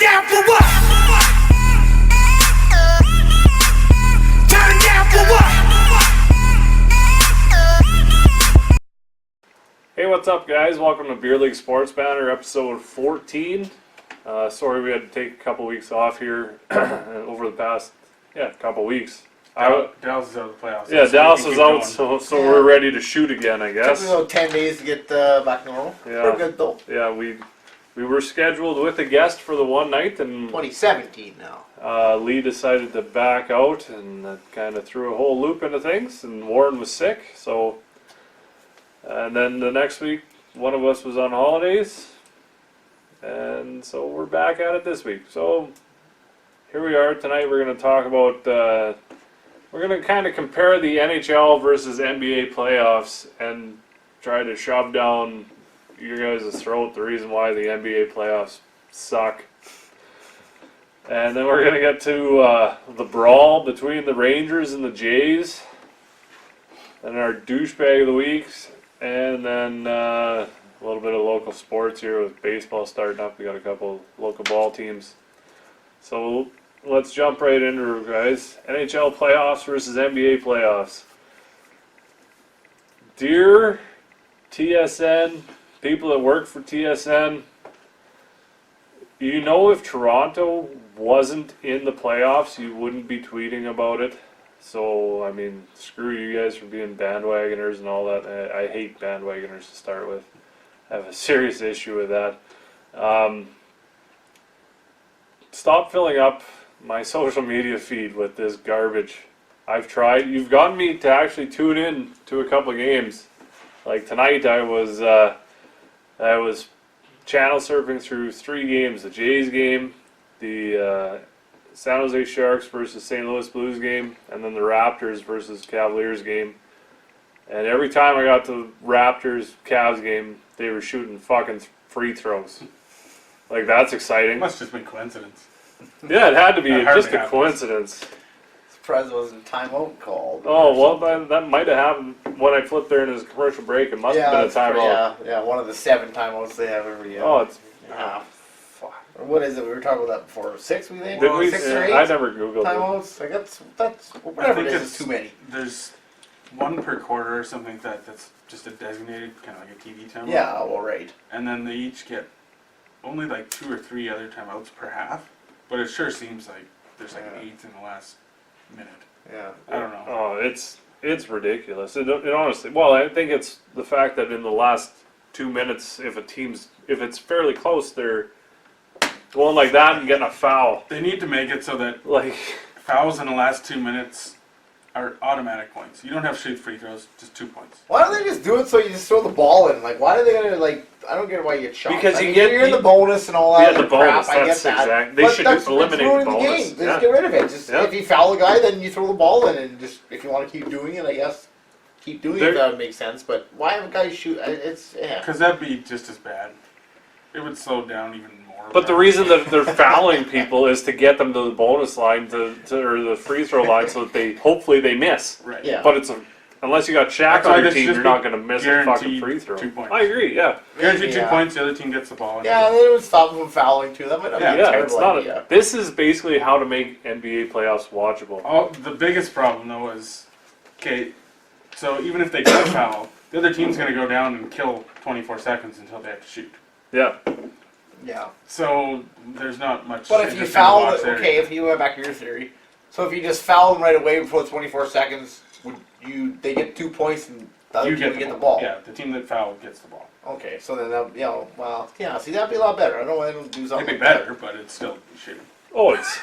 down for what? Turn down for what? Hey, what's up, guys? Welcome to Beer League Sports Banter, episode 14. Sorry we had to take a couple weeks off here over the past, couple weeks. Dallas is out of the playoffs. Yeah, so Dallas we is can out, keep going. so we're ready to shoot again, I Took guess. me about 10 days to get back normal. Yeah. We're good though. Yeah, we were scheduled with a guest for the one night, and 2017 now. Lee decided to back out, and that kind of threw a whole loop into things, and Warren was sick, so... And then the next week, one of us was on holidays, and so we're back at it this week. So here we are tonight. We're going to talk about, we're going to kind of compare the NHL versus NBA playoffs and try to shove down your guys' throat the reason why the NBA playoffs suck. And then we're going to get to the brawl between the Rangers and the Jays, and our douchebag of the weeks. And then a little bit of local sports here with baseball starting up. We got a couple local ball teams. So let's jump right into it, guys. NHL playoffs versus NBA playoffs. Dear TSN, people that work for TSN, you know if Toronto wasn't in the playoffs, you wouldn't be tweeting about it. So, I mean, screw you guys for being bandwagoners and all that. I hate bandwagoners to start with. I have a serious issue with that. Stop filling up my social media feed with this garbage. I've tried. You've gotten me to actually tune in to a couple of games. Like tonight, I was channel surfing through 3 games: the Jays game, the San Jose Sharks versus St. Louis Blues game, and then the Raptors versus Cavaliers game. And every time I got to the Raptors-Cavs game, they were shooting fucking free throws. Like, that's exciting. It must have just been coincidence. Yeah, it had to be That just hardly a happens. Coincidence. Surprised it wasn't timeout called. Oh, well, that might have happened when I flipped there in his commercial break. It must have been a timeout. Yeah, one of the 7 timeouts they have every year. Oh, it's... Ah, fuck. What is it? We were talking about that before. 6, we think? Did we? 6 or 8 I never Googled it. timeouts? Like, that's whatever I it think is, it's too many. There's one per quarter or something like that. That's just a designated, kind of like a TV timeout. Yeah, well, right. And then they each get only like 2 or 3 other timeouts per half. But it sure seems like there's like Yeah. 8 in the last minute. Yeah. I don't know. Oh, it's ridiculous. It honestly, well, I think it's the fact that in the last 2 minutes, if it's fairly close, they're going like that and getting a foul. They need to make it so that Like, fouls in the last 2 minutes are automatic points. You don't have to shoot free throws, just 2 points. Why don't they just do it so you just throw the ball in? Like, why are they gonna, like, I don't get why you get shot. Because I you mean, get you're in the bonus and all that. Yeah, the crap, bonus, I get that's that. exact- they But should that's eliminate ruining the bonus, game. They yeah. just get rid of it. Just Yeah. if you foul a guy, then you throw the ball in, and just if you want to keep doing it, I guess keep doing it. That would make sense. But why have a guy shoot? It's Because that'd be just as bad. It would slow down even more. but the reason that they're fouling people is to get them to the bonus line or the free throw line, so that hopefully they miss. Right. Yeah. But unless you got Shaq That's why on your this team, should you're be not going to miss a fucking guaranteed free throw. 2 points. I agree. Yeah. Guaranteed 2 Yeah. points, the other team gets the ball. Yeah, and then it would stop them from fouling too. That might not be a Yeah, terrible it's not. idea. This is basically how to make NBA playoffs watchable. The biggest problem though is, okay, so even if they get a foul, the other team's going to go down and kill 24 seconds until they have to shoot. Yeah. Yeah. So there's not much. But if you interest in foul, the watch there. okay, if you went back to your theory, so if you just foul them right away before 24 seconds, they get 2 points and the other you team would get the ball. Yeah, the team that fouled gets the ball. Okay, so then that, see, that'd be a lot better. I don't know why they don't do something. It'd be like better, but it's still shitty. Oh, it's.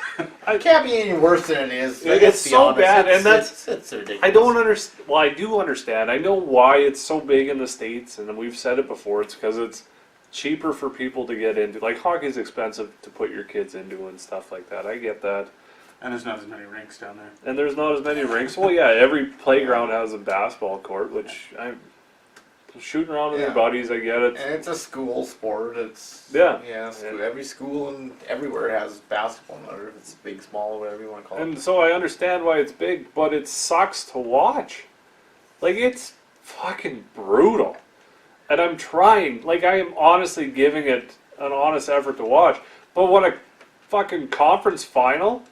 It can't be any worse than it is. It's Let's be so honest. bad, and that's. It's ridiculous. I don't understand. Well, I do understand. I know why it's so big in the States, and we've said it before. It's because it's cheaper for people to get into. Like, hockey's expensive to put your kids into and stuff like that. I get that. And there's not as many rinks down there. And there's not as many rinks. Well, yeah, every playground has a basketball court, which I'm shooting around with your Yeah. buddies. I get it. And it's a school sport. It's Yeah. Every school and everywhere has basketball, no matter if it's big, small, whatever you want to call it. And so I understand why it's big, but it sucks to watch. Like, it's fucking brutal. And I'm trying. Like, I am honestly giving it an honest effort to watch. But fucking conference final.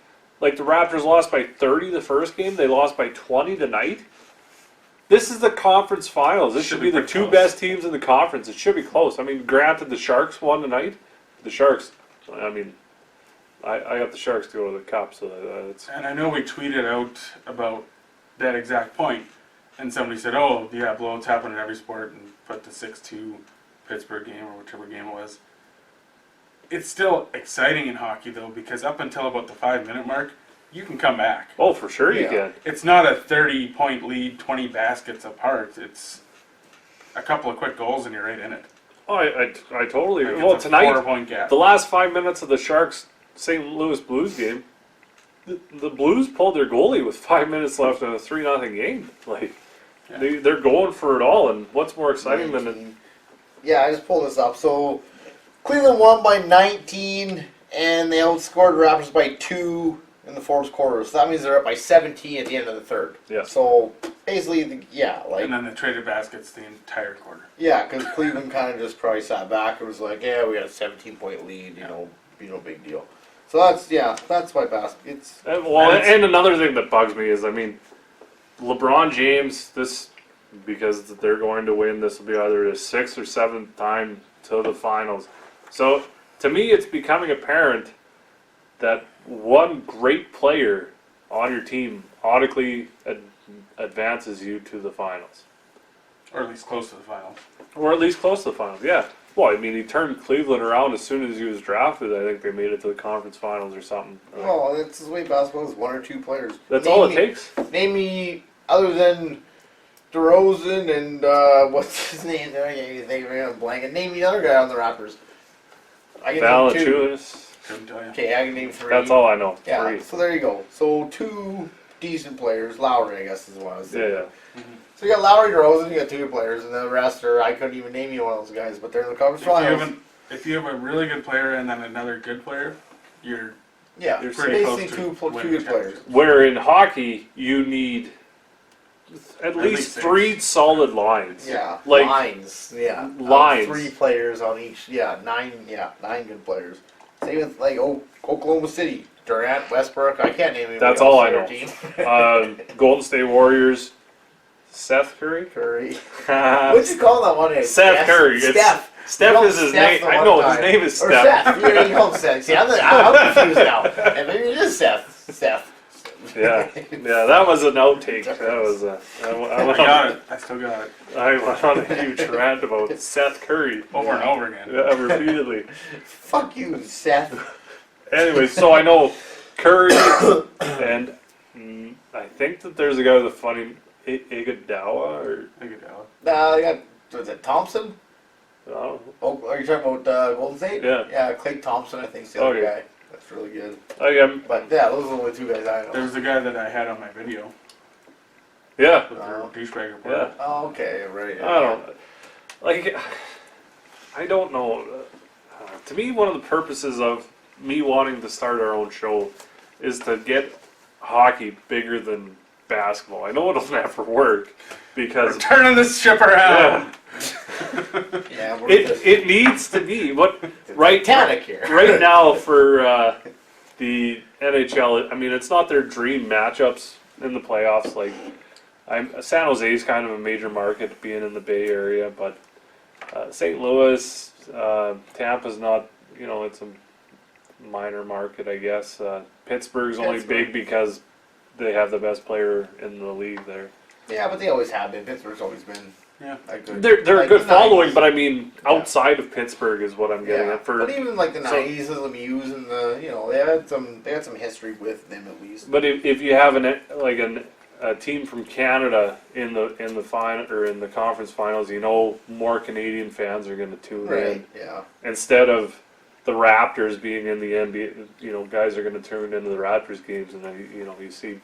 Like the Raptors lost by 30 the first game, they lost by 20 tonight. This is the conference finals. This should be the two best teams in the conference. It should be close. I mean, granted, the Sharks won tonight. The Sharks, I mean, I got the Sharks to go to the Cup, so it's. And I know we tweeted out about that exact point, and somebody said, "Oh, yeah, blowouts happen in every sport," and put the 6-2 Pittsburgh game or whichever game it was. It's still exciting in hockey though, because up until about the 5-minute mark, you can come back. Oh, for sure you Yeah. can. It's not a 30-point lead, 20 baskets apart. It's a couple of quick goals and you're right in it. Oh, I totally. Like, Well, it's a tonight, 4-point gap. the last 5 minutes of the Sharks St. Louis Blues game, the Blues pulled their goalie with 5 minutes left in a 3-0 game. Like Yeah. they're going for it all, and what's more exciting than Yeah, I just pulled this up. So Cleveland won by 19, and they outscored the Raptors by 2 in the fourth quarter. So that means they're up by 17 at the end of the third. Yeah. So basically, like And then they traded baskets the entire quarter. yeah, because Cleveland kind of just probably sat back and was like, yeah, we got a 17-point lead. Be no big deal. So that's why baskets. and another thing that bugs me is, I mean, LeBron James, because they're going to win, this will be either his 6th or 7th time to the finals. So to me, it's becoming apparent that one great player on your team automatically advances you to the finals. Or at least close to the finals. Or at least close to the finals, yeah. Well, I mean, he turned Cleveland around as soon as he was drafted. I think they made it to the conference finals or something. Well, that's the way basketball is. 1 or 2 players. That's all it takes. Name me other than DeRozan and what's his name? I'm blanking. Name me another guy on the Raptors. I can name 2. Valanciunas. Couldn't tell you. Okay, I can name 3. That's all I know. Yeah. 3. So there you go. So 2 decent players. Lowry, I guess, is what I was Yeah, saying. yeah. So you got Lowry, DeRozan, you got 2 players, and the rest are, I couldn't even name you one of those guys, but they're in the conference finals. If you have a really good player and then another good player, you're Yeah, You're pretty basically close to 2 winning good players. Where in hockey, you need at least least 6. 3 solid lines. Yeah, Like, lines. Yeah, lines. 3 players on each. Yeah, 9 good players. Same with like Oklahoma City, Durant, Westbrook. I can't name anybody That's else all on I their know. team. Golden State Warriors, Seth Curry? Curry. What'd you call that one? Seth Curry. Steph. Steph is his Steph name. the I one know, time. his name is Or Steph. Seth. You call him Seth. See, I'm confused now. And maybe it is Seth. Seth. Yeah, that was an outtake. That was I got it. I still got it. I went on a huge rant about Seth Curry Over and over again. repeatedly. Fuck you, Seth. Anyway, so I know Curry, and I think that there's a guy with a funny Iguodala, or I could tell. I got, was it Thompson? I don't know. Oh, are you talking about Golden State? Yeah. Yeah, Clay Thompson, I think, is the other Okay. guy. That's really good. But But yeah, those are the only 2 guys I There know. was the guy that I had on my video yeah, with Oh. the douchebag report. yeah. Oh, okay, right. I don't like. I don't know. To me, one of the purposes of me wanting to start our own show is to get hockey bigger than basketball. I know it'll never work because We're turning this ship around. Yeah, we're it needs to be. But right Titanic here. right now for the NHL, I mean, it's not their dream matchups in the playoffs. Like, San Jose is kind of a major market being in the Bay Area, but St. Louis, Tampa's not. It's a minor market, I guess. Pittsburgh's only big because they have the best player in the league there. Yeah, but they always have been. Pittsburgh's always been Yeah. a good. They're like a good the following, 90s. but I mean, outside of Pittsburgh is what I'm getting Yeah, at. but even like the so- 90s, the Lemieux and they had some history with them at least. But if you have a team from Canada in the final or in the conference finals, more Canadian fans are going to tune in Yeah. instead of the Raptors being in the NBA. Guys are going to tune into the Raptors games, and then you see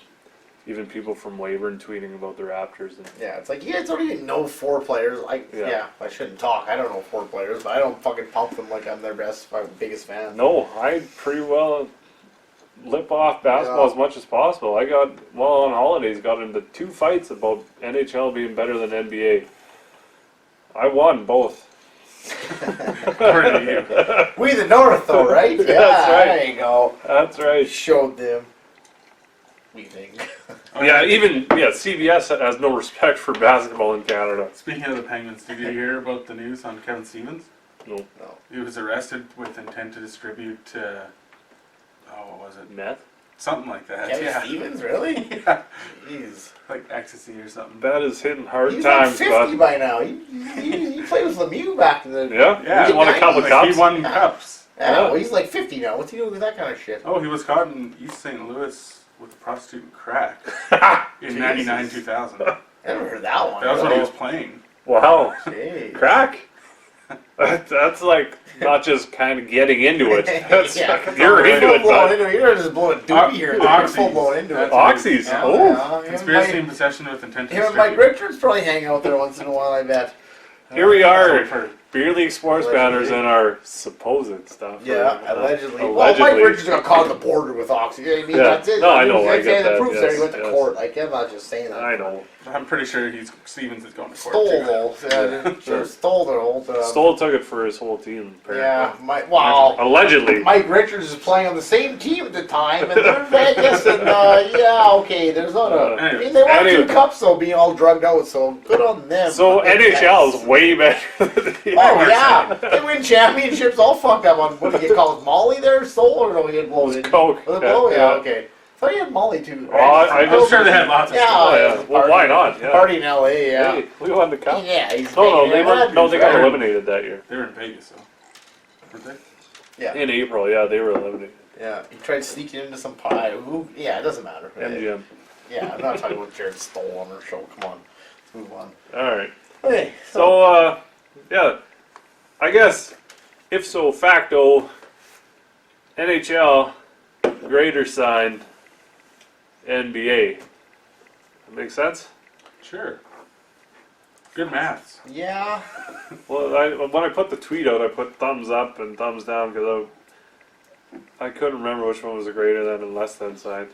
even people from Weyburn tweeting about the Raptors. And Yeah, it's like, you guys don't even know 4 players. Yeah. I shouldn't talk. I don't know 4 players, but I don't fucking pump them like I'm their biggest fan. no, I pretty well lip off basketball as much as possible. I got on holidays got into 2 fights about NHL being better than NBA. I won both. According to you. We the North, though, right? Yeah, That's right. There you go. That's right. Showed them. We think. Oh, Yeah, even CBS has no respect for basketball in Canada. Speaking of the Penguins, did you hear about the news on Kevin Stevens? No. No. He was arrested with intent to distribute, what was it? Meth? Something like that. Kevin yeah. Stevens, really? Yeah. Jeez. Like ecstasy or something. That is hitting hard He's times, like 50 bud. by now. He played with Lemieux back in the... Yeah? Yeah. He won a couple Like, cups. He won cups. Yeah, Yeah. well, he's like 50 now. What's he doing with that kind of shit? Oh, he was caught in East St. Louis with a prostitute and crack in Jesus. 99, 2000. I never heard that one. That was when though. he was playing. Wow. Jeez. Crack? That's like not just kind of getting into it. That's Yeah. you're into it, Full blown bud. into it. You're just blowing a doobie here. You're Oxys. full blown into it. That's- Oxys. Yeah, Oh. yeah. Conspiracy in possession with intent to Him and Mike distribute. Richards probably hang out there once in a while, I bet. Here we That's what are, I've heard. beer league sports Allegedly. banners and our supposed stuff. Yeah, or, allegedly. Well, allegedly. Mike Richards got caught on the border with Oxy. You know what I mean? Yeah. That's it. No, I know, I That's get the that, proof there. He yes, went to yes. court. Like, I'm not just saying that. I know. I'm pretty sure Stevens is going to court. Stole, too. though. Yeah, Sure. stole the whole time. Stoll took it for his whole team, apparently. Yeah, wow. Allegedly. Mike Richards is playing on the same team at the time, and they're Vegas, and yeah, okay, there's not a. I mean, they won Anyway. 2 cups though, being all drugged out, so good on them. So NHL is way better than the Oh yeah, they win championships all fucked up on what do you call it, Molly there, Soul, or no, he had blow in? Coke. Was it blow? Yeah, Yeah, yeah. okay. I thought he had Molly too. Oh, I I'm sure they had lots of Yeah, Oh, yeah. it was a Well, why not? Yeah. Party in LA, yeah. Hey, we won the cup. Yeah, he's No, banging they it. got eliminated that year. They were in Vegas, though. Weren't they? Yeah, In April, yeah, they were eliminated. yeah. He tried sneaking into some pie. Ooh, yeah, it doesn't matter. MGM. Yeah, I'm not talking about Jared Stoll on our show. Come on, let's move on. All right. Okay, So, yeah, I guess if so facto, NHL greater sign NBA. That makes sense? Sure. Good maths. yeah, Well, when I put the tweet out, I put thumbs up and thumbs down because I couldn't remember which one was a greater than and less than sign.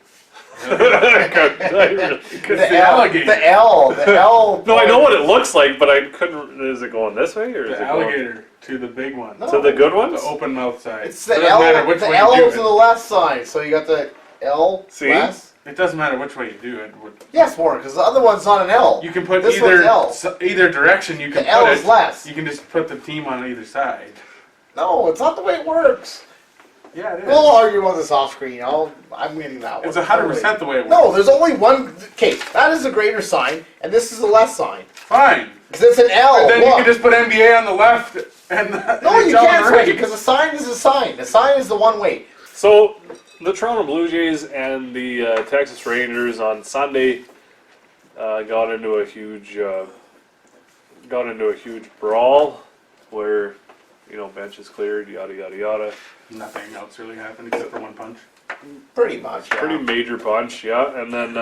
I really couldn't. the alligator. the L. No, I know what it looks like, but I couldn't. Is it going this way or is The it going alligator to the big one. No. to the good The ones? open mouth side. It's the Doesn't L. matter which The way L you is do to the left side, so you got the L. See? Less. it. It doesn't matter which way you do it. Yes, Warren, because the other one's not an L. You can put This one's L. either direction. You can The L put is it. less. You can just put the team on either side. No, it's not the way it works. Yeah, it is. We'll argue about this off screen. I'm getting that one. It's 100% the way it works. No, there's only one case. That is a greater sign, and this is the less sign. Fine. Because it's an L. And then you Look. can just put NBA on the left and the No, you NHL on can't the switch right. it because the sign is a sign. The sign is the one way. So the Toronto Blue Jays and the Texas Rangers on Sunday got into a huge brawl where benches cleared, yada yada yada. Nothing else really happened except for one punch. Pretty much. Yeah. Pretty major punch, yeah. And then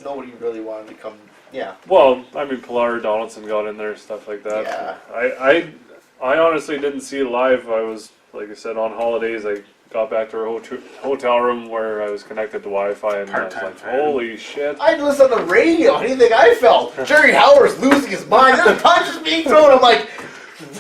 Nobody really wanted to come. Yeah. well, I mean Pilar Donaldson got in there, stuff like that. Yeah. I honestly didn't see it live. I was, like I said, on holidays. I got back to our hotel room where I was connected to Wi-Fi, and I was Part-time like, fan. "Holy shit!" I listened on the radio. How do you think I felt? Jerry Howard's losing his mind. There's punches being thrown. I'm like,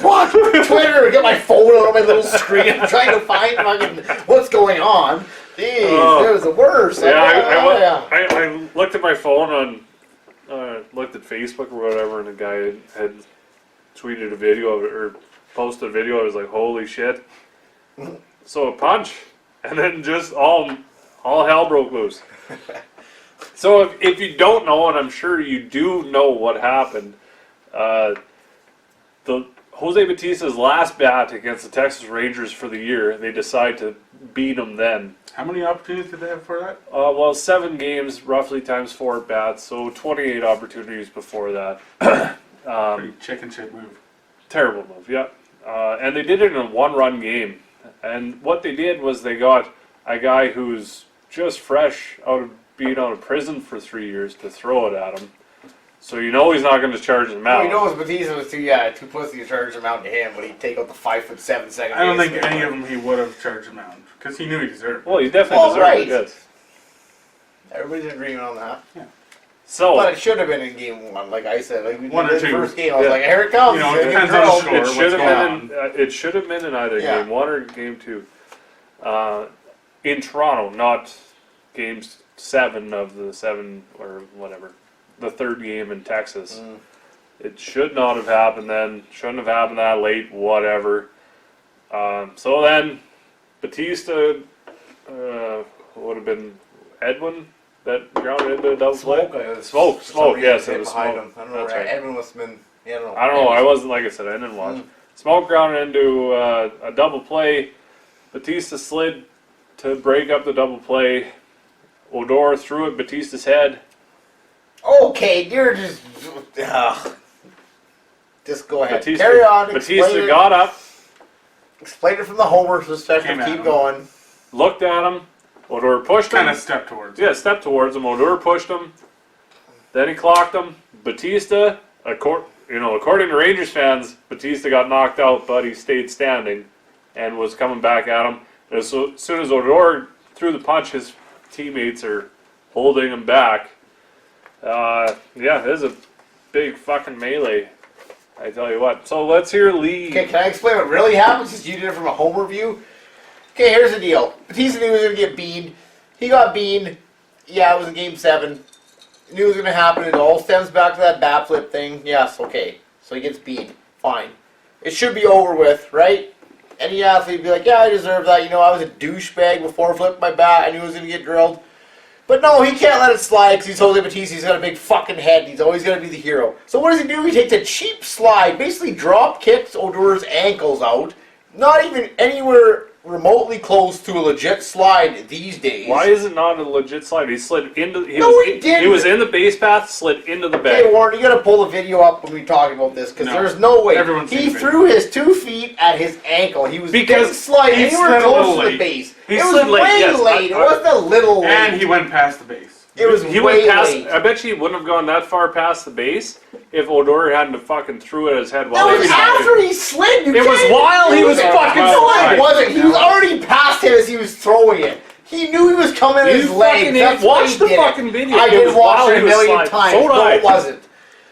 what? Twitter, get my phone out on my little screen. I'm trying to find fucking what's going on. Jeez, Oh. it was the worst. Yeah, I looked at my phone on, looked at Facebook or whatever, and a guy had tweeted a video of it, or posted a video. I was like, "Holy shit!" So a punch, and then just all hell broke loose. So if you don't know, and I'm sure you do know what happened, the Jose Bautista's last bat against the Texas Rangers for the year, they decide to beat him then. How many opportunities did they have for that? Well, 7 games, roughly times 4 at bats, so 28 opportunities before that. Pretty chicken shit move. Terrible move, yeah. And they did it in a 1-run game. And what they did was they got a guy who's just fresh out of being out of prison for 3 years to throw it at him. So he's not going to charge him out. Well, he knows Bautista was too pussy to charge him out to him, but he'd take out the 5'7" second. I don't think baseman. any of them he would have charged him out because he knew he deserved it. Well, he definitely deserved right. it, yes. Everybody's agreeing on that. So But it should have been in game 1, like I said. Like we One did or the two. first game, I was Yeah. like, here it comes. You know, It's it gonna depends get on the drilled. score. it what's should have going been. It should have been in either Yeah. game 1 or game 2. In Toronto, not games 7 of the 7 or whatever, the third game in Texas. It should not have happened then. Shouldn't have happened that late. Whatever. So then, Bautista would have been Edwin that grounded into a double play. Smoke, yes, it was behind Smoke. him. I don't know. That's right. Edwin must have been. Yeah, I don't know. I don't know. I wasn't, like I said, I didn't watch. Smoke grounded into a double play. Bautista slid to break up the double play. Odor threw at Batista's head. Okay, you're just. Just go ahead. Batista, Carry on. Explain Batista it. got up, Explain it from the homer's perspective. Came at Keep him. going. looked at him. Odor pushed him. Kind of step towards. Yeah, stepped towards him. Odor pushed him. Then he clocked him. Batista, according to Rangers fans, Batista got knocked out, but he stayed standing and was coming back at him. And as soon as Odor threw the punch, his teammates are holding him back. Yeah, it is a big fucking melee. I tell you what. So let's hear Lee. Okay, can I explain what really happened since you did it from a homer view? Okay, here's the deal. Batista knew he was going to get beaned. He got beaned. Yeah, it was in Game 7. Knew it was going to happen. It all stems back to that bat flip thing. Yes, okay. So he gets beaned. Fine. It should be over with, right? Any athlete would be like, yeah, I deserve that. You know, I was a douchebag before I flipped my bat. I knew I was going to get drilled. But no, he can't let it slide because he's Jose Bautista. He's got a big fucking head. He's always going to be the hero. So what does he do? He takes a cheap slide, basically drop kicks Odor's ankles out. Not even anywhere remotely close to a legit slide these days. Why is it not a legit slide? He slid into. He didn't. He was in the base path, slid into the Hey bag. Warren, you gotta pull the video up when we talk about this because No. there's no way. Everyone's seen He the video. threw his 2 feet at his ankle. He was Because didn't slide he anywhere slid a little close to the late. base. He it was slid late, way yes. late. It wasn't a little late. And he went past the base. It was He way went past. late. I bet you he wouldn't have gone that far past the base if Odor hadn't have fucking threw it at his head. That While was he was after he slid. You It was can't while do he was that. fucking No, sliding. it wasn't. He was already past him as he was throwing it. He knew he was coming at You his legs. fucking That's why watch he the did fucking it. video. I It did was watch while it he a was million sliding. times. So did No, I. it wasn't.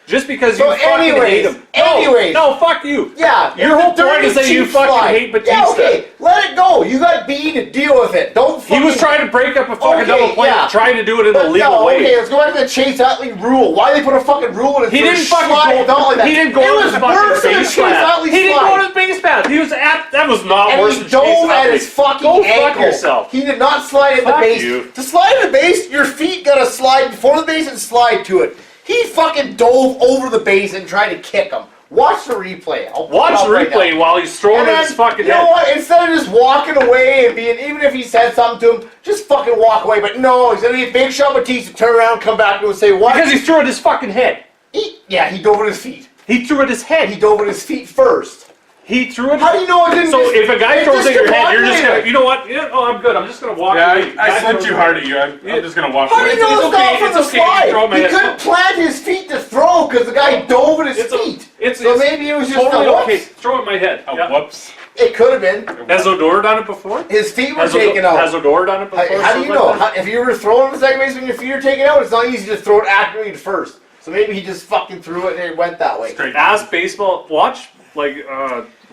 Just because So you fucking hate him. anyways. No, fuck you. Yeah. Your it's whole a dirty, point is that you cheap fucking slide. hate Bautista. Yeah, okay. Let it go. You got beat to deal with it. Don't fucking... He was trying to break up a fucking Okay, double play, yeah. trying to do it in a But legal no, way. okay, let's go back to the Chase Utley rule. Why they put a fucking rule in it? He for didn't fucking slide go. down like that? He didn't go it to was his worse fucking than the base Chase path. Utley He didn't slide. go to his base path. He was at. That was not And worse he than Chase dove at Utley. his fucking Go ankle. fuck yourself. He did not slide at the Fuck base. you. To slide at the base, your feet gotta slide before the base and slide to it. He fucking dove over the base and tried to kick him. Watch the replay. I'll pull it Watch up the right replay now. while he's throwing And at then, his fucking you know head. what? Instead of just walking away and being, even if he said something to him, just fucking walk away. But no, he's gonna be a big shot Bautista, turn around, come back to him and say, what? Because he threw at his fucking head. He dove at his feet. He threw at his head. He dove at his feet first. He threw it. How do you know it didn't So just- if a guy it throws just at your head, you're just discombobulated? gonna. You know what? Yeah, oh, I'm good. I'm just gonna walk Yeah, away. I Guy slid throws too it. hard at you. I'm just going to walk How do away. you know It's it's okay, not from it's the okay, you throw slide? my He head. couldn't plant his feet to throw because the guy dove at his feet. So maybe it was just totally a okay. whoops. Throw at my head. Oh, Yeah. whoops. It could have been. Has Odor done it before? His feet were Has taken Has out. Odor done it before? How do you something know? like that? If you were throwing the second base when your feet are taken out, it's not easy to throw it accurately to first. So maybe he just fucking threw it and it went that way. Straight. Ask baseball. Watch like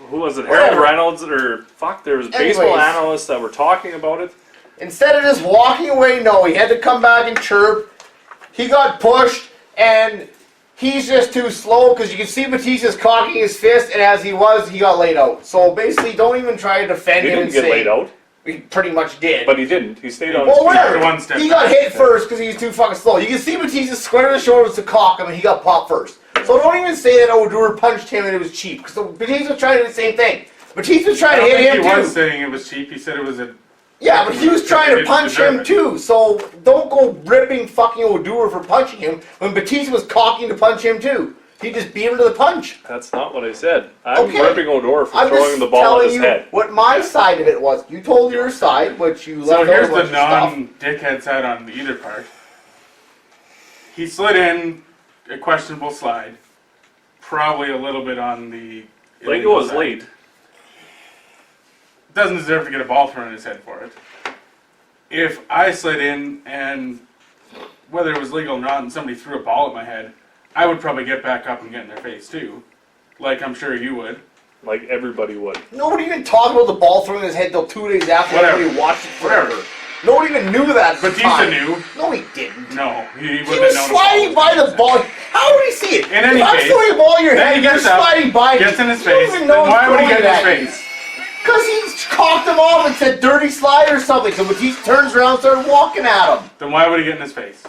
who was it? Whatever. Harold Reynolds or fuck? There was baseball Anyways. analysts that were talking about it. Instead of just walking away, no, he had to come back and chirp. He got pushed, and he's just too slow because you can see Batista's cocking his fist, and as he got laid out. So basically, don't even try to defend He him didn't and get say laid out, he pretty much did. but he didn't. He stayed on Well, his feet. whatever. One step He got back. hit first because he was too fucking slow. You can see Batista square the shoulders to cock him, and he got popped first. So don't even say that Odor punched him and it was cheap, because Batista was trying to do the same thing. Batista was I trying to don't hit think him he too. was saying it was cheap. He said it was a... Yeah, but he was trying to He punch deserved him it. too. So don't go ripping fucking Odor for punching him when Batista was cocking to punch him too. He just beat him to the punch. That's not what I said. I'm Okay. ripping Odor for I'm throwing just the ball at telling his you head. what my side of it was. You told your side, which you So left here's out a the bunch of stuff. non-dickhead side on either part. He slid in a questionable slide. Probably a little bit on the... Like it was late. Doesn't deserve to get a ball thrown in his head for it. If I slid in and whether it was legal or not and somebody threw a ball at my head, I would probably get back up and get in their face too. Like I'm sure you would. Like everybody would. Nobody even talked about the ball throwing his head till 2 days after Whatever. everybody watched it forever. Whatever. Nobody even knew that. Batista knew. No, he didn't. No, he wouldn't He have was known. sliding by the ball. How would he see it? In any if I'm case, throwing a ball in your then head, he you're gets up, sliding by. gets in his You don't face. even Then know he's why would he throwing get in it his at face? Because he cocked him off and said dirty slide or something. So Batista turns around and started walking at him. Then why would he get in his face?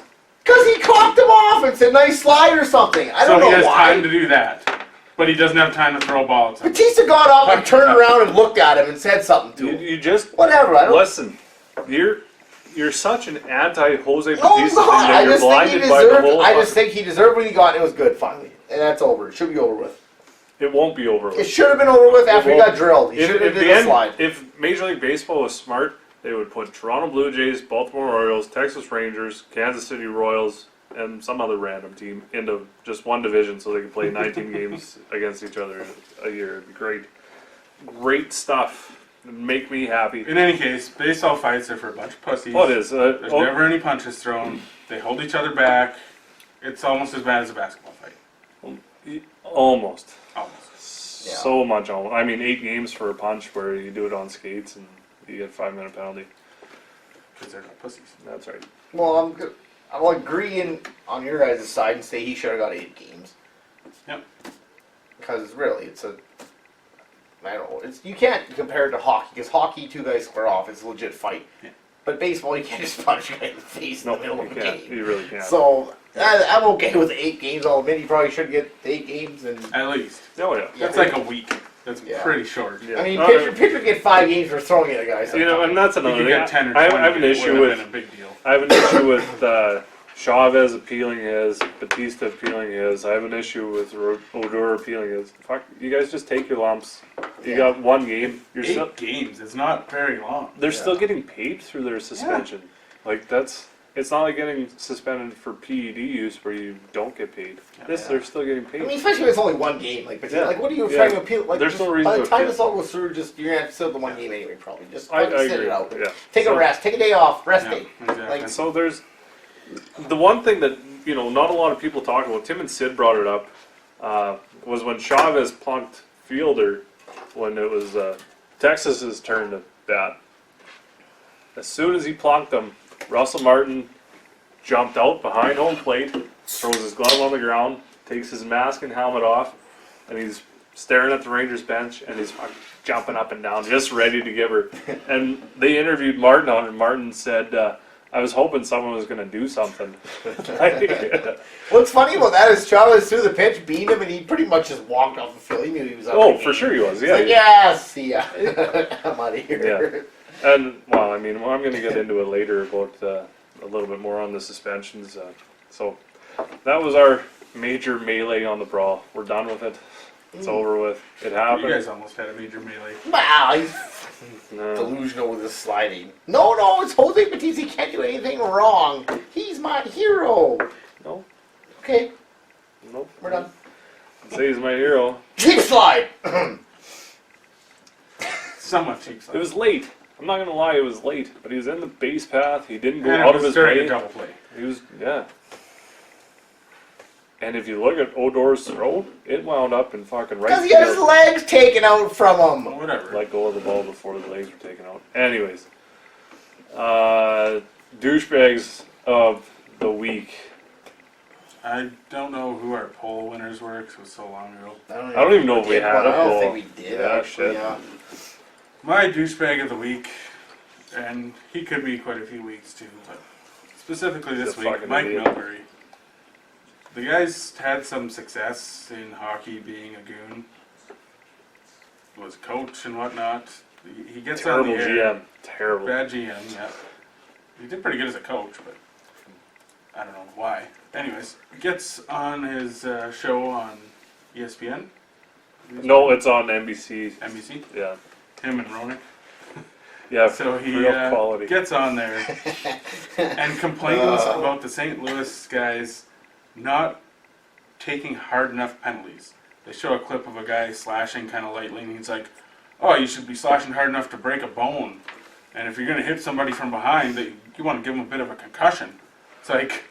Because he cocked him off and said nice slide or something. I don't So he know has why. time to do that, but he doesn't have time to throw a ball at somebody. Batista got up and turned around and looked at him and said something to him. You just Whatever. I don't. listen. You're such an anti-Jose No, I'm Bautista not. thing that I you're just think he blinded by the deserved. whole. I just think he deserved what he got, and it was good finally, and that's over. It should be over with. It won't be over. It should have been over with after he won't. got drilled. He should have did the slide. If Major League Baseball was smart, they would put Toronto Blue Jays, Baltimore Orioles, Texas Rangers, Kansas City Royals, and some other random team into just one division so they could play 19 games against each other a year. It'd be great. Great stuff. It'd make me happy. In any case, baseball fights are for a bunch of pussies. What is? There's never any punches thrown. They hold each other back. It's almost as bad as a basketball fight. Almost. Almost. Yeah. So much almost. I mean, 8 games for a punch where you do it on skates and you get a 5-minute penalty. Because they're not pussies. That's right. Well, I'll agree on your guys' side and say he should have got 8 games. Yep. Because really, it's a. I don't know. You can't compare it to hockey because hockey, 2 guys square off. It's a legit fight. Yeah. But baseball, you can't just punch a guy in the face in the middle you of a can't. game. You really can't. So I'm okay with 8 games. I'll admit he probably should get 8 games. And At least. Oh yeah. That's like a week. That's Yeah. pretty short. Yeah. I mean, Uh, pitcher get 5 games for throwing at a guy. You know, and that's If you another get thing. 10 or I 20, have an it issue would with. have been a big deal. I have an issue with Chavez appealing his, Bautista appealing his. I have an issue with Odor appealing his. Fuck, you guys just take your lumps. You got 1 game. You're 8 still. games. It's not very long. They're Yeah. still getting paid through their suspension. Like that's. It's not like getting suspended for PED use where you don't get paid. This, Yeah. they're still getting paid. I mean, especially if it's only 1 game. Like, Yeah. like what are you Yeah. trying to appeal? Like, There's just no reason by the to time appeal. this all goes through, you're gonna have to sit the 1 game anyway. Probably just I fucking sit agree. it out. Yeah. Take a rest. Take a day off. Rest Yeah, day. exactly. Like, So there's the one thing that not a lot of people talk about. Tim and Sid brought it up. Was when Chavez plunked Fielder when it was Texas's turn to bat. As soon as he plunked him, Russell Martin jumped out behind home plate, throws his glove on the ground, takes his mask and helmet off, and he's staring at the Rangers bench, and he's fucking jumping up and down, just ready to give her. And they interviewed Martin on it, and Martin said, I was hoping someone was going to do something. what's funny about that is Chavez threw the pitch, beat him, and he pretty much just walked off the field. He knew he was out. Oh, of the for game. sure he was, He's yeah. like, yes, see ya. I'm out of here. And, well, I mean, I'm going to get into it later about a little bit more on the suspensions. So that was our major melee on the brawl. We're done with it. It's over with. It You happened. guys almost had a major melee. Wow, he's No. delusional with his sliding. No, it's Jose Batista. He can't do anything wrong. He's my hero. No. Okay, Nope. we're done. Say he's my hero. Cheap slide. Somewhat cheap. It was late. I'm not gonna lie, it was late, but he was in the base path. He didn't go And out it of was his during way. a double play. He was, yeah. And if you look at Odor's throw, it wound up in fucking right Because he had his field. legs taken out from him. Whatever. Let go of the ball before the legs were taken out. Anyways, douchebags of the week. I don't know who our poll winners were because it was so long ago. I don't even know if we did had one. a I don't poll. think we did. Yeah, actually, shit. yeah. My douchebag of the week, and he could be quite a few weeks too, but specifically He's this a week, fucking Mike idiot. Milbury. The guy's had some success in hockey being a goon. Was coach and whatnot. He gets Terrible on the air. GM. Terrible. Bad GM, yeah. He did pretty good as a coach, but I don't know why. Anyways, gets on his show on ESPN. No, it's on NBC. NBC. Yeah. Him and Roenick. Yeah, So he real quality. gets on there and complains about the St. Louis guys not taking hard enough penalties. They show a clip of a guy slashing kind of lightly, and he's like, "Oh, you should be slashing hard enough to break a bone. And if you're going to hit somebody from behind, you want to give them a bit of a concussion." It's like,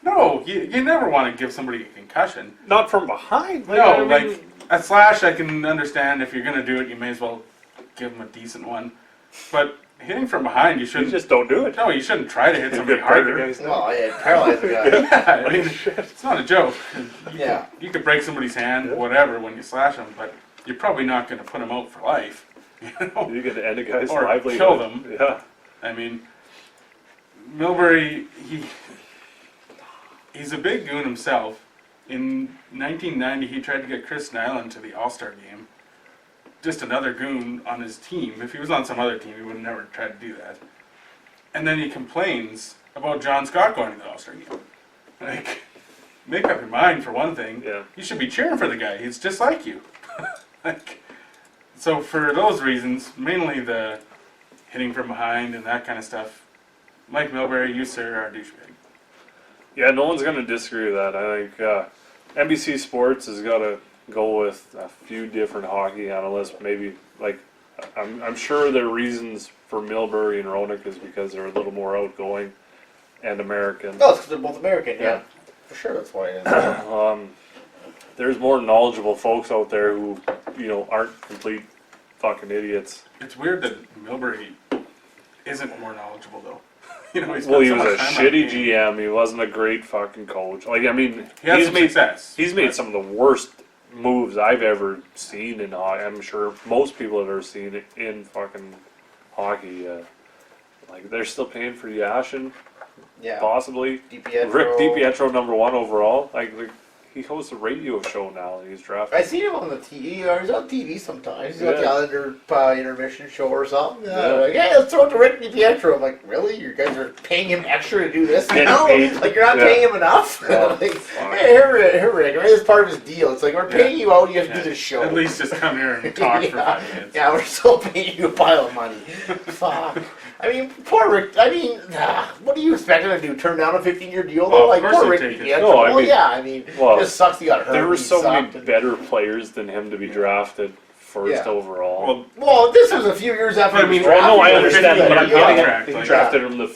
No, you never want to give somebody a concussion. Not from behind. No, like a slash I can understand. If you're going to do it, you may as well give them a decent one. But hitting from behind, you you shouldn't. just don't do it. No, you shouldn't try to hit somebody Break the harder. guy's neck. Well, I paralyzed the guy. Yeah, I mean, it's not a joke. Yeah. You could break somebody's hand, whatever, when you slash them, but you're probably not going to put them out for life. You know? You could end a guy's Or livelihood. kill them. Yeah. I mean, Milbury, he's a big goon himself. In 1990, he tried to get Chris Nyland to the All-Star game. Just another goon on his team. If he was on some other team, he would have never tried to do that. And then he complains about John Scott going to the All-Star game. Like, make up your mind for one thing. Yeah. You should be cheering for the guy. He's just like you. Like, so for those reasons, mainly the hitting from behind and that kind of stuff, Mike Milbury, you sir are a douchebag. Yeah, no one's going to disagree with that. I think NBC Sports has got to go with a few different hockey analysts. Maybe, like, I'm sure their reasons for Milbury and Roenick is because they're a little more outgoing and American. No, it's because they're both American, yeah. Yeah. For sure, that's why it is. There's more knowledgeable folks out there who, aren't complete fucking idiots. It's weird that Milbury isn't more knowledgeable though. He's Well, spent he so was much a time on shitty the game. GM. He wasn't a great fucking coach. Like, I mean, He had he's some made success. he's made some of the worst moves I've ever seen in hockey. I'm sure most people have ever seen it in fucking hockey. Like, they're still paying for Yashin, Yeah. possibly. DiPietro. Rick DiPietro, #1 overall. Like, he hosts a radio show now. He's drafted. I seen him on the TV, or he's on TV sometimes. He's on Yeah. the Islander intermission show or something. Yeah. Like, hey, let's throw it to Rick DiPietro. I'm like, really? You guys are paying him extra to do this Getting now? paid. Like, you're not Yeah. paying him enough? Oh, Like, fuck. hey, here, Rick. I mean, it's part of his deal. It's like, we're paying you out, you have to Yeah. do this show. At least just come here and talk for 5 minutes. Yeah, we're still paying you a pile of money. Fuck. I mean, poor Rick. I mean, what do you expect him to do? Turn down a 15-year deal? Well, of Like, course poor he'd Rick take it. DiPietro. No, I Well, mean- yeah, I mean, Well, it just sucks he got hurt. There were he so many sucked, and- better players than him to be drafted first Yeah. overall. Well, This was a few years after. But I he was mean, Well, no, I drafted. understand that, but I'm Yeah. getting Contract, it. He like- drafted him the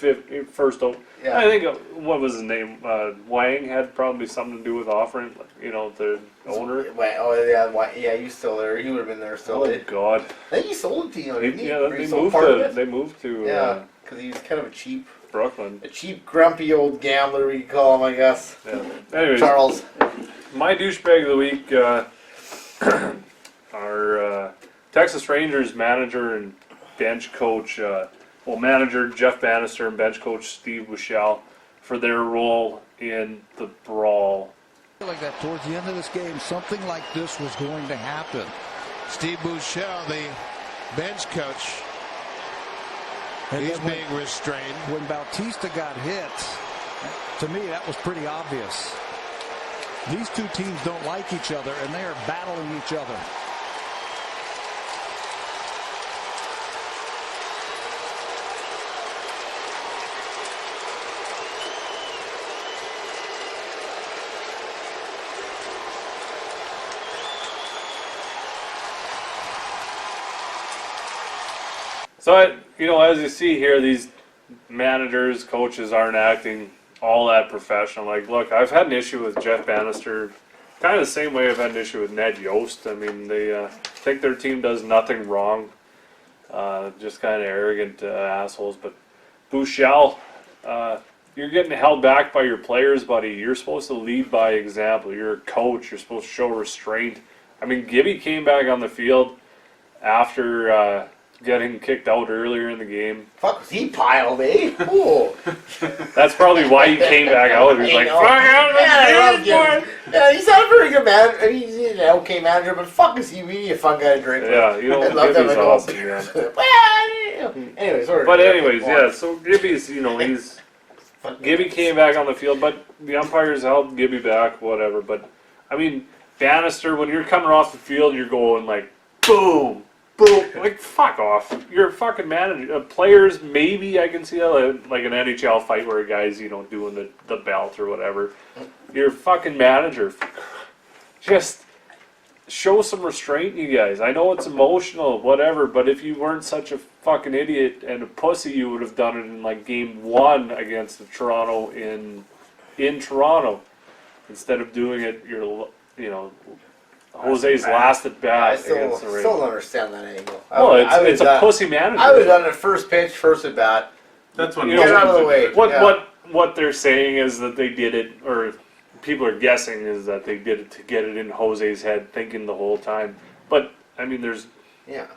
first. Yeah. I think what was his name? Wang had probably something to do with offering. The owner. Yeah, he was still there. He would have been there still. Oh God! I think he sold it to you, didn't he? Yeah, Or they he sold moved part of to it? they moved to Yeah, because he was kind of a cheap, Brooklyn. grumpy old gambler, we could call him, I guess. Yeah. Anyways, Charles. my douchebag of the week, our Texas Rangers manager and bench coach, manager Jeff Bannister and bench coach Steve Bushell for their role in the brawl. Like that towards the end of this game, something like this was going to happen. Steve Bushell, the bench coach, he's being restrained. When Bautista got hit, to me that was pretty obvious. These two teams don't like each other, and they are battling each other. So, as you see here, these managers, coaches aren't acting all that professional. Like, look, I've had an issue with Jeff Bannister, kind of the same way I've had an issue with Ned Yost. I mean, they think their team does nothing wrong, just kind of arrogant assholes. But Bushell, you're getting held back by your players, buddy. You're supposed to lead by example. You're a coach. You're supposed to show restraint. I mean, Gibby came back on the field after getting kicked out earlier in the game. Fuck, was he piled, eh? Ooh. That's probably why he came back out. He's like, know. fuck out of I love the game, Gibby. Yeah, he's not a very good manager. I mean, he's an okay manager, but fuck is he really a fun guy to drink with? Yeah, I'd love to have Gibby's a go. awesome, yeah. Well, anyways, sorry. But anyways, yeah, so Gibby's, he's... Gibby came back on the field, but the umpires held Gibby back, whatever. But, I mean, Bannister, when you're coming off the field, you're going like, boom, boom. Like, fuck off. You're a fucking manager. Players, maybe I can see like an NHL fight where a guy's, doing the belt or whatever. You're a fucking manager. Just show some restraint, you guys. I know it's emotional, whatever, but if you weren't such a fucking idiot and a pussy, you would have done it in like game 1 against the Toronto in in Toronto instead of doing it Jose's last at I bat still against the Rays. don't understand that angle. Well, it's a pussy manager. I was on the first pitch, first at bat. That's when Get out of the way. What they're saying is that they did it, or people are guessing is that they did it to get it in Jose's head, thinking the whole time. But I mean,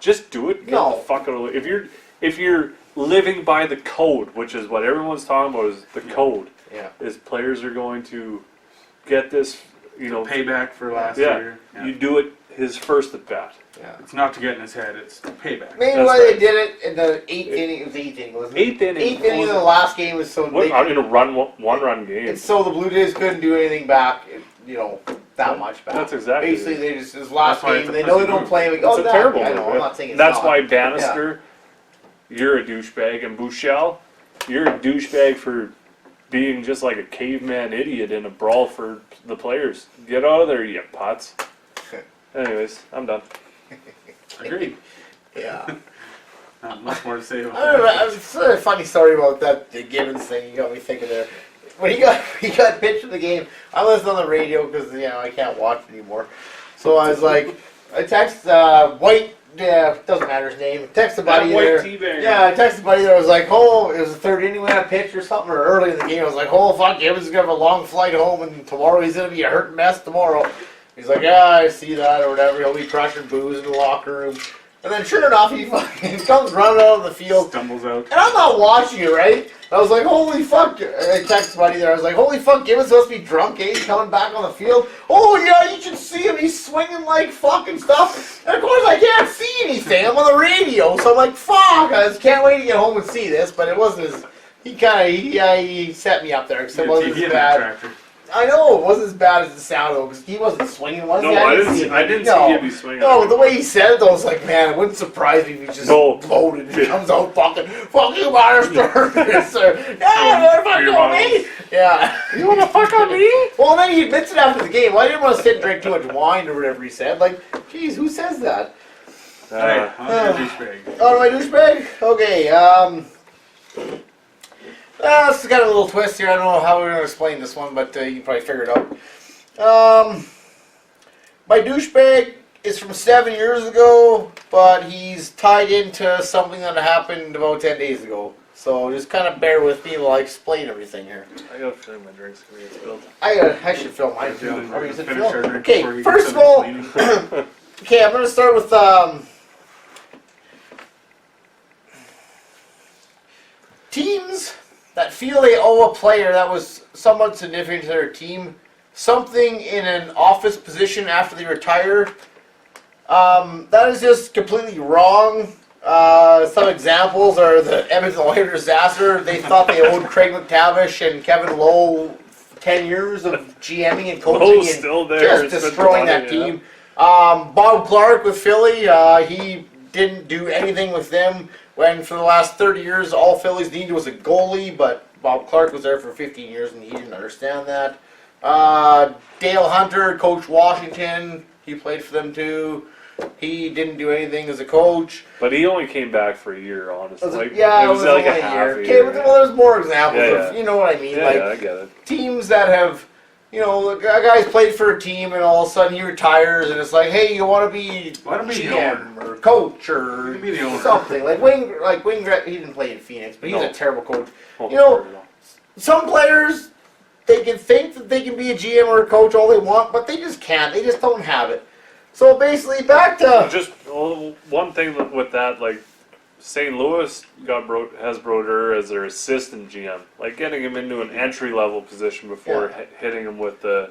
just do it. Get the fuck out of the way. If you're living by the code, which is what everyone's talking about, is the code. Yeah. Is players are going to get this, payback for last year. Yeah. You do it his first at bat. Yeah. It's not to get in his head, it's payback. Maybe That's why right. they did it in the eighth inning. It was eighth inning, wasn't it? Eighth inning. Eighth inning of the last game was so In a one-run game. and so the Blue Jays couldn't do anything back, that much back. That's exactly Basically, it. they just his last That's why game. it's a They know they pussy don't move. play him. It's a terrible I know. move. I'm not saying it's That's not. why Bannister, you're a douchebag, and Bouchel, you're a douchebag for being just like a caveman idiot in a brawl for the players. Get out of there, you putz. Anyways, I'm done. Agreed. Yeah. Not much more to say about I don't know. that. It's a funny story about that the Gibbons thing. You got me thinking there. When he got pitched in the game, I listened on the radio because I can't watch anymore. So I was like, I text White. Yeah, doesn't matter his name. Text the buddy there. Yeah, I texted the buddy there. I was like, it was the third inning when I pitched or something, or early in the game. I was like, fuck, Gibbons is gonna have a long flight home, and tomorrow he's gonna be a hurt mess tomorrow. He's like, yeah, I see that, or whatever. He'll be crushing booze in the locker room. And then sure enough, he fucking comes running out of the field. Stumbles out. And I'm not watching it, right? I was like, holy fuck. I texted buddy there. I was like, holy fuck, Gibbons must be drunk, eh? He's coming back on the field. Oh, yeah, you should see him. He's swinging like fucking stuff. And of course, I can't see anything. I'm on the radio. So I'm like, fuck. I just can't wait to get home and see this. But it wasn't as... He set me up there. Except it wasn't as bad. I know it wasn't as bad as it sounded though, because he wasn't swinging, was he? I didn't see him be swinging. No, the way he said it though, I was like, man, it wouldn't surprise me if he just loaded and comes out fucking, fuck you, Bannister. Yeah, fuck on me. Yeah. You want to fuck on me? Well, then he admits it after the game. Well, I didn't want to sit and drink too much wine or whatever he said. Like, geez, who says that? Alright, on to your douchebag. Oh, my douchebag? Okay, this is kind of a little twist here. I don't know how we're going to explain this one, but you can probably figure it out. My douchebag is from 7 years ago, but he's tied into something that happened about 10 days ago. So just kind of bear with me while I explain everything here. I gotta fill my drinks because we get spilled. I should film mine too. Feeling Are we like gonna finish our film? drink Okay, before you first get of all, cleaning. okay, I'm going to start with teams that feel they owe a player that was somewhat significant to their team something in an office position after they retire. That is just completely wrong. Some examples are the Edmonton Oilers disaster. They thought they owed Craig McTavish and Kevin Lowe 10 years of GMing and coaching Lowe's and still there. just destroying that team. Bob Clark with Philly, he didn't do anything with them when for the last 30 years all Phillies needed was a goalie, but Bob Clark was there for 15 years and he didn't understand that. Dale Hunter, coached Washington, he played for them too. He didn't do anything as a coach. But he only came back for a year, honestly. It was like only a half year. a Okay, year. but there's more examples Yeah, of, you know what I mean? Yeah, like, I get it. teams that have, a guy's played for a team and all of a sudden he retires and it's like, hey, you want to be GM or coach or You can be the owner. something. Like Wayne Gretzky, he didn't play in Phoenix, but he was No. a terrible coach. Oh, Some players, they can think that they can be a GM or a coach all they want, but they just can't. They just don't have it. So basically, back to... Just one thing with that, like St. Louis has Brodeur as their assistant GM, like getting him into an entry level position before hitting him with the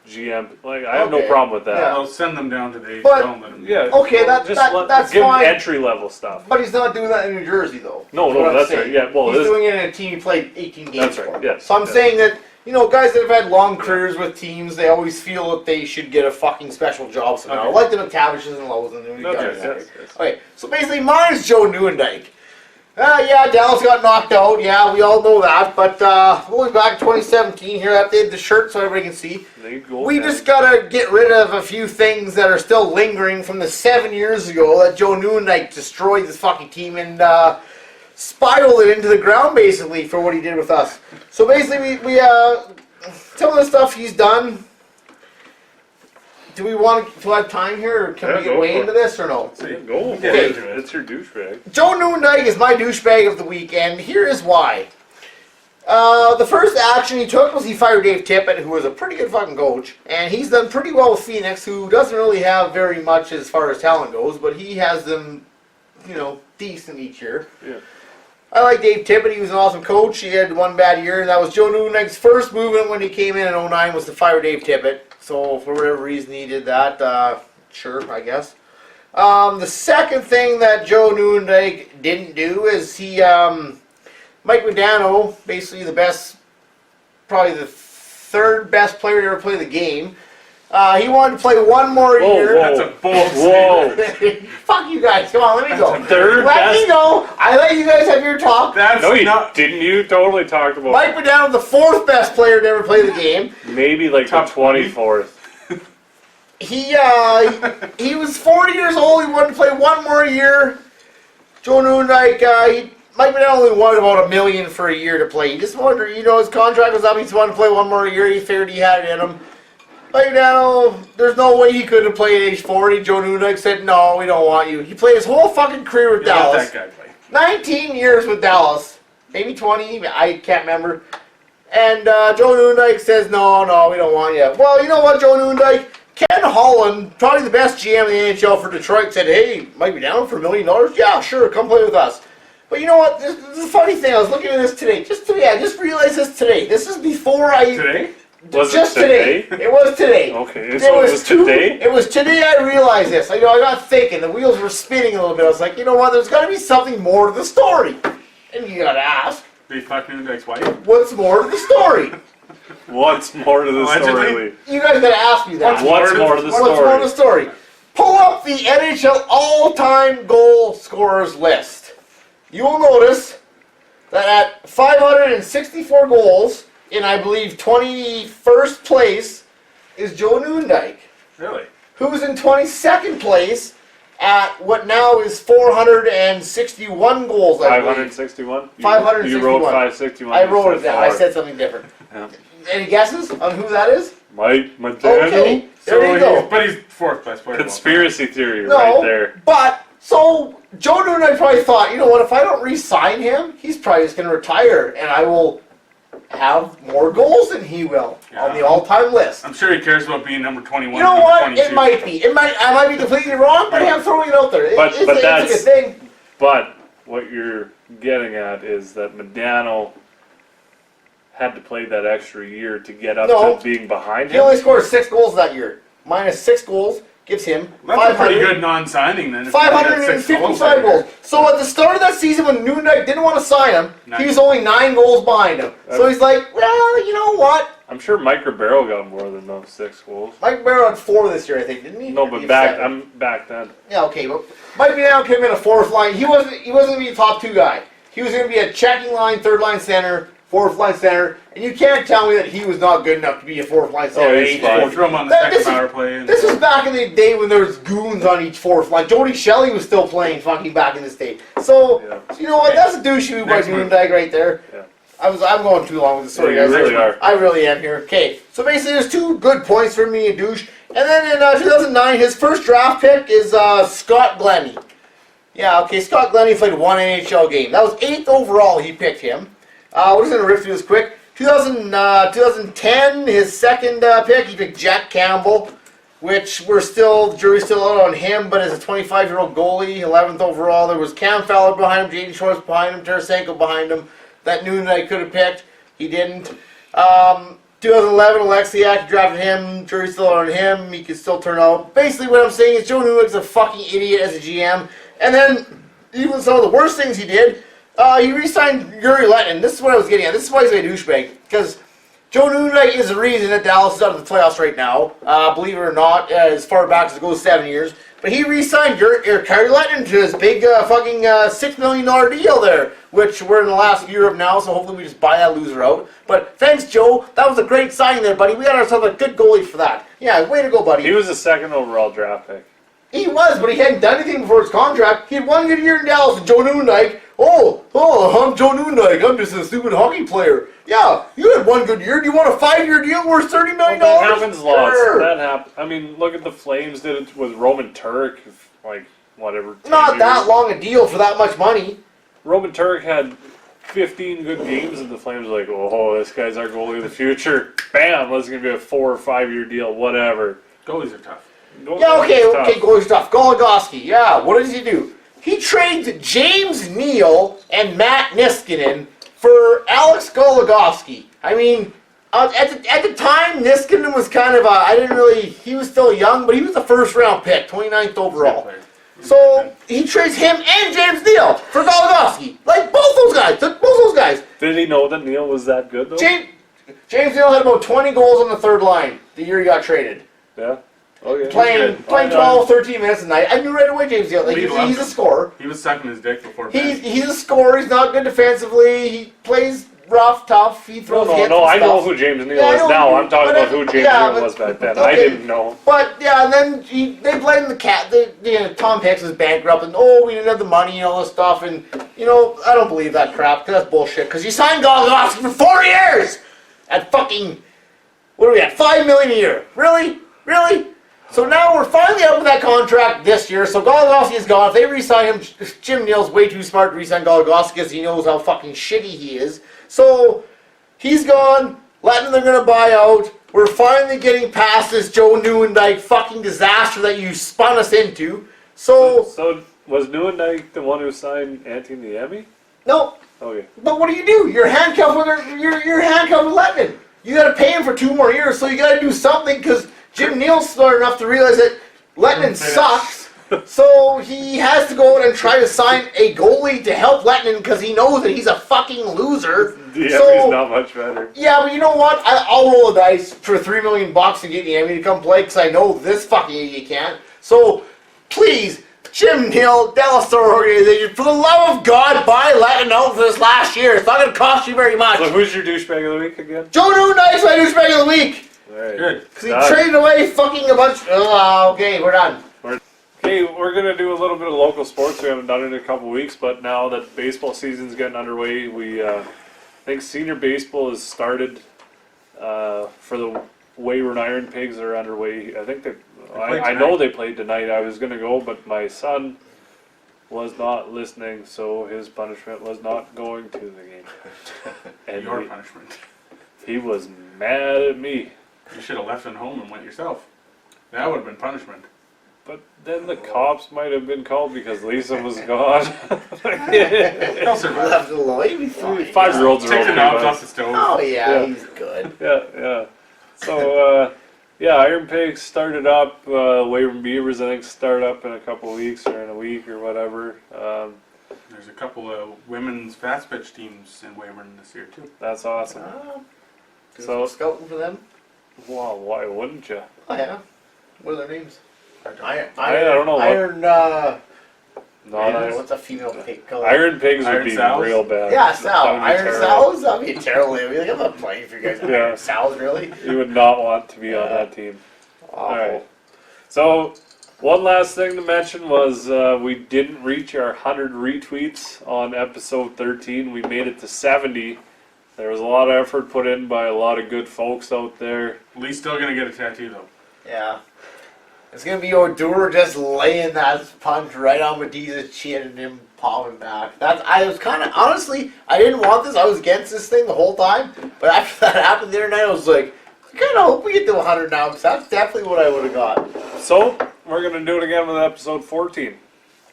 GM. Like I have no problem with that. I'll send them down to the But- don't let them. Yeah. Okay, that's give fine. him entry level stuff. But he's not doing that in New Jersey, though. No, That's what I'm that's saying. right. Yeah, well, he's doing it in a team he played 18 games That's right, for. yes, So I'm yes. saying that, guys that have had long careers with teams, they always feel that they should get a fucking special job somehow. Okay. Like the McTavishes and Lowe's and the guys. yes. Okay, so basically mine is Joe Nieuwendyk. Dallas got knocked out. Yeah, we all know that. But going back to 2017 here, I updated the shirt so everybody can see. We just gotta get rid of a few things that are still lingering from the 7 years ago that Joe Nieuwendyk destroyed this fucking team and spiraled it into the ground basically for what he did with us. So basically we some of the stuff he's done. Do we want to have time here, or can we get way into this, or no? Go for Okay. it. It's your douchebag. Joe Nieuwendyk is my douchebag of the week, and here is why. The first action he took was he fired Dave Tippett, who was a pretty good fucking coach, and he's done pretty well with Phoenix, who doesn't really have very much as far as talent goes, but he has them, decent each year. Yeah. I like Dave Tippett. He was an awesome coach. He had one bad year, and that was Joe Nieuwendyk's first movement when he came in 2009 was to fire Dave Tippett. So for whatever reason he did that, sure, I guess. The second thing that Joe Nieuwendyk didn't do is he, Mike Modano, basically probably the third best player to ever play the game. He wanted to play one more year. That's a bold statement. Fuck you guys. Come on, let me go. Third Let best. me go. I let you guys have your talk. That's No, you not didn't. You totally talked about Mike Modano, the fourth best player to ever play the game. maybe like Top the 24th. He was 40 years old. He wanted to play one more year. Joe Nieuwendyk, Mike Modano only wanted about $1 million for a year to play. He just wanted, his contract was up. He just wanted to play one more year. He figured he had it in him. Mike Modano, there's no way he could have played at age 40. Joe Nieuwendyk said, no, we don't want you. He played his whole fucking career with let Dallas. that guy play. 19 years with Dallas. Maybe 20. I can't remember. And Joe Nieuwendyk says, no, we don't want you. Well, you know what, Joe Nieuwendyk? Ken Holland, probably the best GM in the NHL for Detroit, said, hey, might be down for $1 million? Yeah, sure, come play with us. But you know what? This is a funny thing. I was looking at this today. I just realized this today. This is before I... Today? Was just it today? It was today. Okay, so it was today? It was today I realized this. I got thinking. The wheels were spinning a little bit. I was like, you know what? There's got to be something more to the story. And you got to ask, Did he fuck Nieuwendyk's wife? what's more to the story? What's more to the Allegedly. story? You guys got to ask me that. What's more to the What's more to the story? story? Pull up the NHL all-time goal scorers list. You will notice that at 564 goals in, I believe, 21st place is Joe Nieuwendyk, Really? who's in 22nd place at what now is 461 goals, I believe. 561? 561. You wrote 561. I You wrote it said down. I four. said something different. Yeah. Any guesses on who that is? Mike Modano? Okay, there you go. But he's fourth best player. Conspiracy theory No, right there. but so Joe Nieuwendyk probably thought, you know what? If I don't re-sign him, he's probably just going to retire, and I will have more goals than he will on the all-time list. I'm sure he cares about being number 21. You know and what? 22. It might be. I might be completely wrong, but I'm throwing it out there. But It's a that's- good thing. But what you're getting at is that Modano had to play that extra year to get up No. to being behind He him. only scored 6 goals that year. Minus 6 goals gives him That's a pretty 500. good non-signing then. if you got 6 555 goals. So at the start of that season when Nieuwendyk didn't want to sign him, Nice. he was only 9 goals behind him. So he's like, well, you know what? I'm sure Mike Ribeiro got more than those 6 goals. Mike Barrow had 4 this year, I think, didn't he? No, He but had back 7. back then. Yeah, okay, but Mike Barrow came in a 4th line. He wasn't going to be a top 2 guy. He was going to be a checking line, 3rd line center, 4th line center, and you can't tell me that he was not good enough to be a 4th line center. he's Yeah, fine. throw him on the This second is- power play. And This was back in the day when there was goons on each 4th line. Jody Shelley was still playing fucking back in this day. So, Yeah. you know what? That's a douchey move by Next move. Nieuwendyk right there. Yeah. I'm going too long with the story, Yeah, you guys. really are. I really am here. Okay, so basically there's 2 good points for me and douche. And then in 2009, his first draft pick is Scott Glennie. Yeah, okay, Scott Glennie played 1 NHL game. That was 8th overall, he picked him. We're just going to rip through this quick. 2010, his second pick, he picked Jack Campbell, which the jury's still out on him, but as a 25-year-old goalie, 11th overall, there was Cam Fowler behind him, Jaden Schwartz behind him, Tarasenko behind him. That Nieuwendyk could have picked. He didn't. 2011, Alexiak drafted him. Jury's still on him. He could still turn out. Basically, what I'm saying is Joe Nieuwendyk's a fucking idiot as a GM. And then, even some of the worst things he did, he re-signed Yuri Letnin. This is what I was getting at. This is why he's a douchebag. Because Joe Nieuwendyk is the reason that Dallas is out of the playoffs right now. Believe it or not, as far back as it goes 7 years. But he re-signed Yuri Letnin to his big fucking $6 million deal there, which we're in the last year of now, so hopefully we just buy that loser out. But thanks, Joe. That was a great signing there, buddy. We got ourselves a good goalie for that. Yeah, way to go, buddy. He was the 2nd overall draft pick. He was, but he hadn't done anything before his contract. He had 1 good year in Dallas, and Joe Nieuwendyk I'm Joe Nieuwendyk. I'm just a stupid hockey player. Yeah, you had one good year. Do you want a 5-year deal worth $30 million? Well, that happens lots. Sure. That happens. I mean, look at the Flames did it with Roman Turek, like, whatever. 10 Not years. that long a deal for that much money. Roman Turek had 15 good games, and the Flames were like, oh, this guy's our goalie of the future. Bam, this is going to be a 4 or 5 year deal, whatever. Goalies are tough. Yeah, okay, goalie stuff. Goligoski, yeah, what does he do? He trades James Neal and Matt Niskanen for Alex Goligoski. I mean, at the time, Niskanen was kind of he was still young, but he was a first-round pick, 29th overall. So, he trades him and James Neal for Goligoski. Like, both those guys. Did he know that Neal was that good, though? James Neal had about 20 goals on the third line the year he got traded. Yeah. Okay. Playing 12, 13 minutes a night. I knew right away James Neal. Like, he's a scorer. He was sucking his dick before. He's a scorer. He's not good defensively. He plays rough, tough. He throws hits No, and I know stuff. who James Neal is now. I'm talking about who James Neal was back then. I didn't know. But, yeah, and then they blamed the cat. Tom Hicks was bankrupt, and, we didn't have the money and all this stuff. And, I don't believe that crap, because that's bullshit. Because you signed Goligoski for 4 years at fucking, what are we at, $5 million a year. Really? Really? So now we're finally out with that contract this year, so Goligoski is gone. If they re-sign him, Jim Neal's way too smart to re-sign Goligoski because he knows how fucking shitty he is. So, he's gone. Letting they're going to buy out. We're finally getting past this Joe Nieuwendyk fucking disaster that you spun us into. So was Nieuwendyk the one who signed Anthony Niemi? No. Okay. But what do? You're handcuffed with you're handcuffed with Lettman. You got to pay him for 2 more years, so you got to do something because Jim Neal's smart enough to realize that Lettman sucks. So he has to go out and try to sign a goalie to help Lettman because he knows that he's a fucking loser. Yeah, so, he's not much better. Yeah, but you know what? I'll roll the dice for $3 million to get Niemi to come play because I know this fucking idiot can't. So please, Jim Neal, Dallas Star Organization, for the love of God, buy Lettman out for this last year. It's not going to cost you very much. So who's your douchebag of the week again? Joe Nieuwendyk's my douchebag of the week. Right. Good. Because he traded away fucking a bunch. Okay, we're done. Okay, we're going to do a little bit of local sports. We haven't done it in a couple weeks, but now that baseball season's getting underway, we think senior baseball has started for the Weyburn Iron Pigs are underway. I think I know they played tonight. I was going to go, but my son was not listening, so his punishment was not going to the game. And Your punishment. He was mad at me. You should have left him home and went yourself. That would have been punishment. But then the cops might have been called because Lisa was gone. They'll survive. Left it alone. He'd be fine. 5-year-olds are Take the okay, knobs but- off the stove. Oh, yeah, Yeah. he's good. Yeah. So, Iron Pigs started up. Weyburn Beavers, I think, start up in a couple weeks or in a week or whatever. There's a couple of women's fast pitch teams in Weyburn this year, too. That's awesome. So scouting for them? Well, why wouldn't you? Oh, yeah. What are their names? I don't know. What's a female pig called? Iron Pigs would Iron be Sows? real bad. Yeah, That Sal. would be Iron terrible. Sal's? That'd be terrible. I'd be like, I'm not playing for you guys. Yeah. Iron Sal's, really? You would not want to be on that team. Awful. All right. So, one last thing to mention was we didn't reach our 100 retweets on episode 13. We made it to 70. There was a lot of effort put in by a lot of good folks out there. Lee's still going to get a tattoo, though. Yeah. It's going to be Odor just laying that punch right on Bautista's chin and him palming back. I was kind of, honestly, I didn't want this. I was against this thing the whole time. But after that happened the other night, I was like, I kind of hope we get to 100 now because that's definitely what I would have got. So, we're going to do it again with episode 14.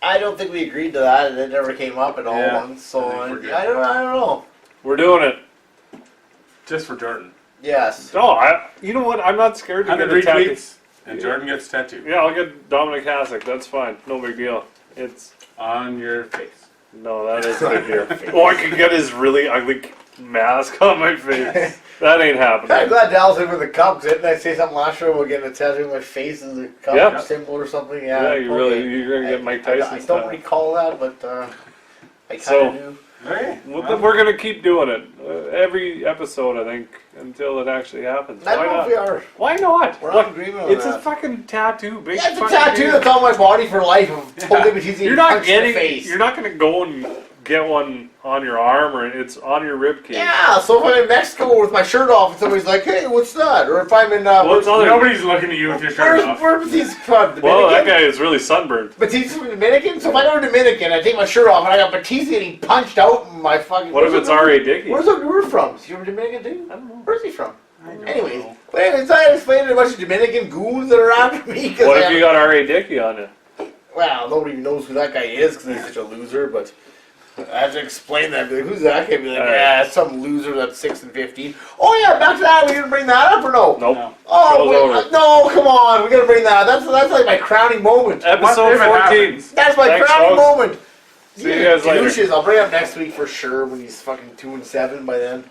I don't think we agreed to that, and it never came up at all Yeah, once. So I think we're good. I don't know. We're doing it. Just for Jordan. Yes. No, you know what? I'm not scared to 100 get a tattoo. retweets, and Jordan gets a tattoo. Yeah, I'll get Dominic Hasek. That's fine. No big deal. It's On your face. no, that is a big deal. Oh, I can get his really ugly mask on my face. That ain't I'm happening. glad Dallas in with the Cubs. Didn't I say something last year about getting a tattoo on my face as a Cubs Yeah. symbol or something? Yeah, Yeah, you're gonna get Mike Tyson I don't style. recall that, but I kind of So- knew. Hey, We're gonna keep doing it every episode, I think, until it actually happens. I Why don't know if not? we are. Why not? We're What? not agreeing with It's that. a fucking tattoo, big. Yeah, it's a fucking tattoo deal. that's on my body for life of totally Bautista You're not punched in the getting. face. You're not gonna go and get one on your arm or it's on your rib cage. Yeah, so if I'm in Mexico with my shirt off and somebody's like, hey, what's that? Or if I'm in... Nobody's looking at you with your shirt off. Where's Bautista from? Well, that guy is really sunburned. Batista from Dominican? So if I go to Dominican, I take my shirt off and I got Bautista getting punched out in my fucking... What if it's R.A. Dickey? Where's the lure from? Is he from Dominican too? I don't know. Where's he from? I don't Anyways, know. but anyways, I explained to a bunch of Dominican goons that are after me. What if you got R.A. Dickey on you? Well, nobody even knows who that guy is because he's such a loser, but I have to explain that. Be like, who's that guy? Be like, yeah, some loser that's 6 and 15. Oh yeah, back to that. We didn't bring that up or no? Nope. No. Oh Show's wait, over. no, come on. We gotta bring that. That's like my crowning moment. Episode What if it 14. happens? That's my Thanks, crowning folks. moment. See you guys later. Douches, I'll bring it up next week for sure when he's fucking 2 and 7 by then.